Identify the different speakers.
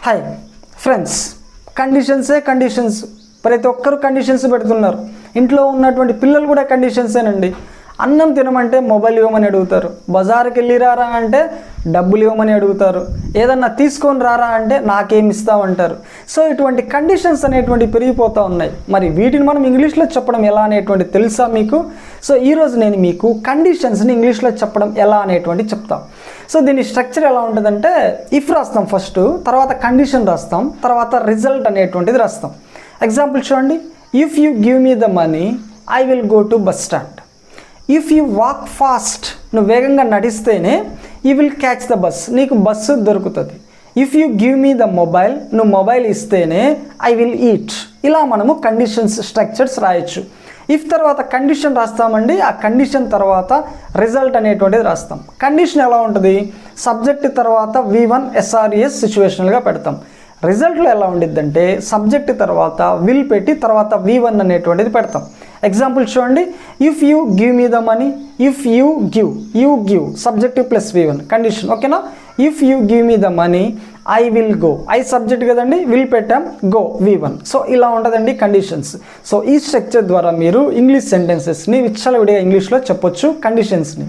Speaker 1: Hi friends, conditions ప్రతి ఒక్కరు conditions పెడుతున్నారు. ఇంట్లో ఉన్నటువంటి పిల్లలు కూడా కండిషన్సేనండి. అన్నం తినమంటే మొబైల్ ఇవ్వమని అడుగుతారు, బజారుకి వెళ్ళి రారా అంటే డబ్బులు ఇవ్వమని అడుగుతారు, ఏదన్నా తీసుకొని రారా అంటే నాకేమి ఇస్తామంటారు. సో ఇటువంటి కండిషన్స్ అనేటువంటి పెరిగిపోతూ ఉన్నాయి. మరి వీటిని మనం ఇంగ్లీష్లో చెప్పడం ఎలా అనేటువంటి తెలుసా మీకు? సో ఈరోజు నేను మీకు కండిషన్స్ని ఇంగ్లీష్లో చెప్పడం ఎలా అనేటువంటి చెప్తాం. సో దీని స్ట్రక్చర్ ఎలా ఉంటుందంటే, ఇఫ్ రాస్తాం ఫస్ట్, తర్వాత కండిషన్ రాస్తాం, తర్వాత రిజల్ట్ అనేటువంటిది రాస్తాం. ఎగ్జాంపుల్ చూడండి. If you give me the money I will go to bus stand. If you walk fast, నువ్వు వేగంగా నడిస్తేనే you will catch the bus, నీకు బస్సు దొరుకుతుంది. If you give me the mobile, నువ్వు మొబైల్ ఇస్తేనే ఐ విల్ ఈట్. ఇలా మనము conditions structures రాయొచ్చు. ఇఫ్ తర్వాత కండిషన్ రాస్తామండి, ఆ కండిషన్ తర్వాత రిజల్ట్ అనేటువంటిది రాస్తాం. కండిషన్ ఎలా ఉంటుంది? సబ్జెక్ట్ తర్వాత V1 SRES సిచ్యువేషనల్గా పెడతాం. రిజల్ట్లో ఎలా ఉండిద్దంటే సబ్జెక్ట్ తర్వాత విల్ పెట్టి తర్వాత V1 అనేటువంటిది పెడతాం. ఎగ్జాంపుల్ చూడండి. If you give me the money, if you give subjective plus V1 condition, ఓకేనా? If you give me the money I will go, I subject కదండి, విల్ పెట్టాం, గో V1. సో ఇలా ఉంటుందండి కండిషన్స్. సో ఈ structure ద్వారా మీరు English సెంటెన్సెస్ని విచ్చలవిడిగా ఇంగ్లీష్లో చెప్పొచ్చు కండిషన్స్ని.